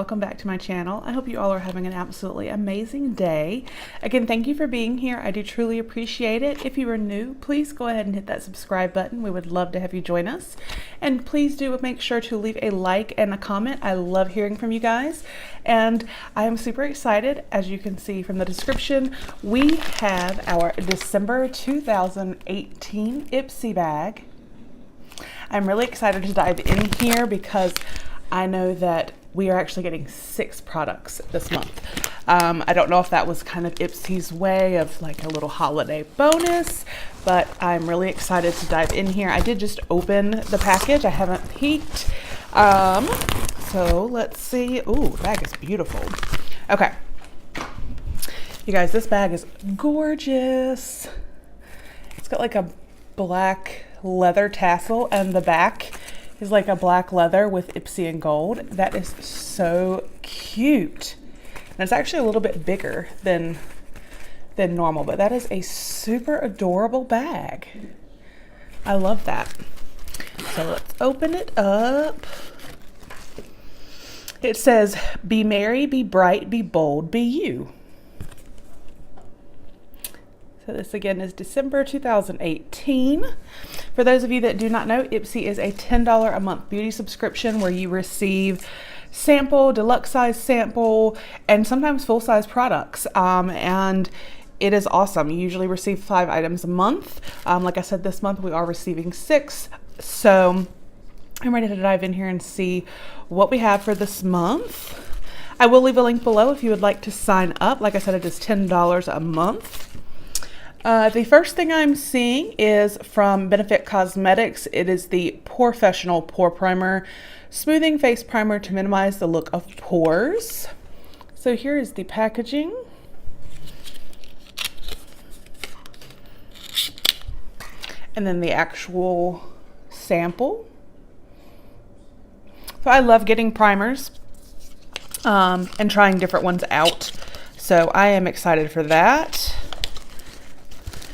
welcome back to my channel. I hope you all are having an absolutely amazing day. Again, thank you for being here. I do truly appreciate it. If you are new, please go ahead and hit that subscribe button. We would love to have you join us. And please do make sure to leave a like and a comment. I love hearing from you guys. And I am super excited. As you can see from the description, we have our December 2018 Ipsy bag. I'm really excited to dive in here because I know that we are actually getting 6 products this month. I don't know if that was kind of Ipsy's way of like a little holiday bonus, but I'm really excited to dive in here. I did just open the package. I haven't peeked. So let's see. Ooh, the bag is beautiful. Okay. You guys, this bag is gorgeous. It's got like a black leather tassel, and the back is like a black leather with Ipsy and gold. That is so cute. And it's actually a little bit bigger than normal, but that is a super adorable bag. I love that. So let's open it up. It says, "Be merry, be bright, be bold, be you." So this again is December 2018. For those of you that do not know, Ipsy is a $10 a month beauty subscription where you receive sample, deluxe size sample, and sometimes full size products. And it is awesome. You usually receive 5 items a month. Like I said, this month we are receiving 6. So I'm ready to dive in here and see what we have for this month. I will leave a link below if you would like to sign up. Like I said, it is $10 a month. The first thing I'm seeing is from Benefit Cosmetics. It is the Professional Pore Primer, Smoothing Face Primer to minimize the look of pores. So here is the packaging. And then the actual sample. So I love getting primers and trying different ones out. So I am excited for that.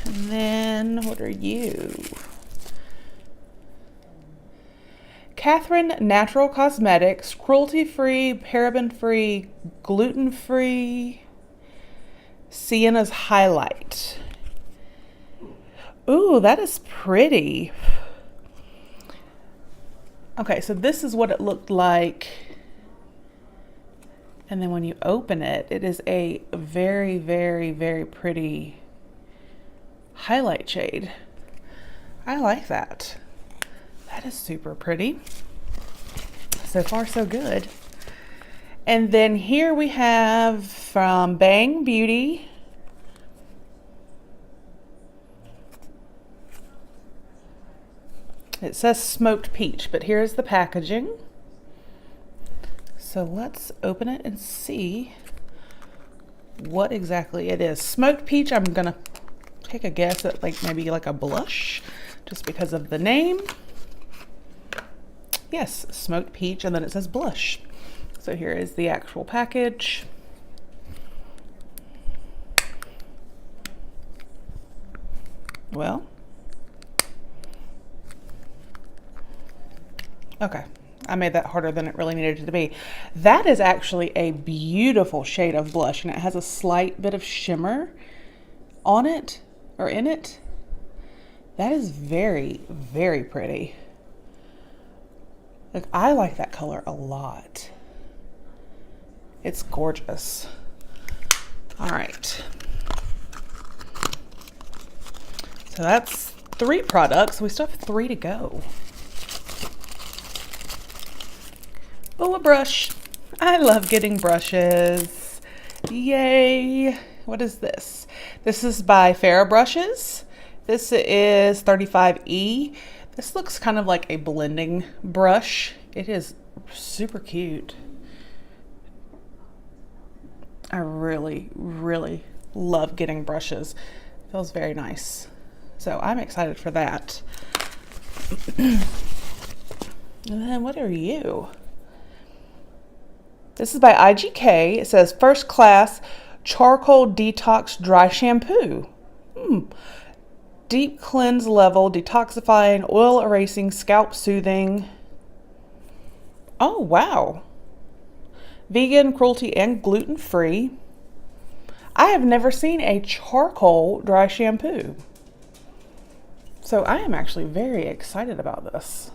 And then, what are you? Catherine Natural Cosmetics, cruelty-free, paraben-free, gluten-free, Sienna's Highlight. Ooh, that is pretty. Okay, so this is what it looked like. And then when you open it, it is a very, very, very pretty highlight shade. I like that. That is super pretty. So far, so good. And then here we have from Bang Beauty. It says smoked peach, but here's the packaging. So let's open it and see what exactly it is. Smoked peach, I'm gonna take a guess at like maybe like a blush just because of the name. Yes, smoked peach, and then it says blush. So here is the actual package. Well, okay, I made that harder than it really needed to be. That is actually a beautiful shade of blush, and it has a slight bit of shimmer on it. Or in it. That is very, very pretty. Like, I like that color a lot. It's gorgeous. All right. So that's 3 products. We still have 3 to go. Oh, a brush. I love getting brushes. Yay. What is this? This is by Farrah Brushes. This is 35E. This looks kind of like a blending brush. It is super cute. I really, really love getting brushes. It feels very nice. So I'm excited for that. And then what are you? This is by IGK. It says First Class Charcoal Detox Dry Shampoo. Deep cleanse level, detoxifying, oil erasing, scalp soothing. Oh, wow. vegan, cruelty, and gluten-free. I have never seen a charcoal dry shampoo. So I am actually very excited about this.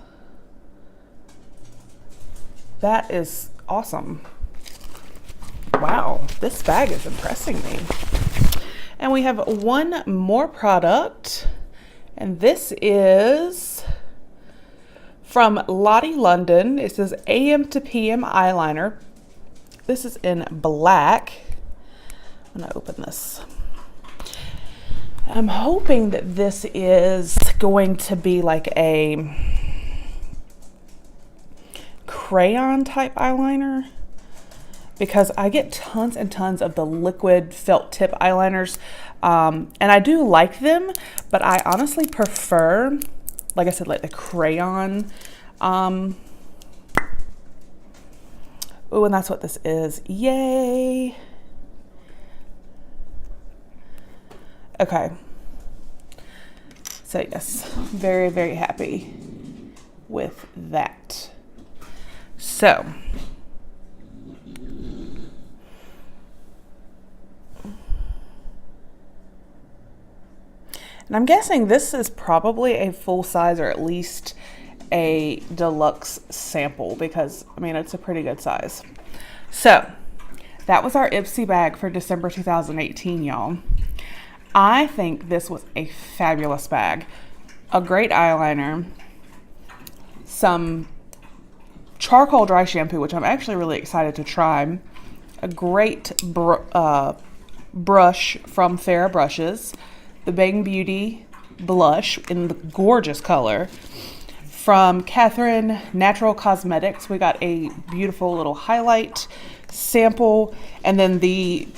That is awesome. Wow, this bag is impressing me. And we have one more product, and this is from Lottie London. It says AM to PM eyeliner. This is in black. I'm gonna open this. I'm hoping that this is going to be like a crayon type eyeliner, because I get tons and tons of the liquid felt tip eyeliners, and I do like them, but I honestly prefer, like I said, like the crayon. Oh, and that's what this is. Yay. Okay. So yes, very, very happy with that. So, and I'm guessing this is probably a full size, or at least a deluxe sample, because I mean, it's a pretty good size. So that was our Ipsy bag for December 2018, y'all. I think this was a fabulous bag. A great eyeliner, some charcoal dry shampoo, which I'm actually really excited to try, a great brush from Farrah Brushes, the Bang Beauty blush in the gorgeous color. From Catherine Natural Cosmetics, we got a beautiful little highlight sample, and then the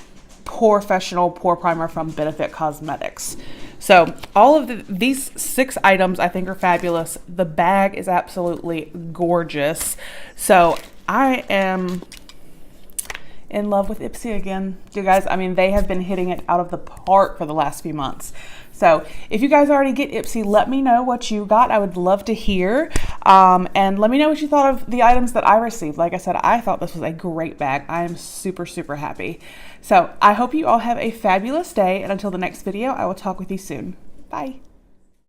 Professional Pore Primer from Benefit Cosmetics. So all of these 6 items I think are fabulous. The bag is absolutely gorgeous. So I am in love with Ipsy again, you guys. I mean, they have been hitting it out of the park for the last few months. So if you guys already get Ipsy, let me know what you got. I would love to hear. And let me know what you thought of the items that I received. Like I said, I thought this was a great bag. I am super, super happy. So I hope you all have a fabulous day. And until the next video, I will talk with you soon. Bye.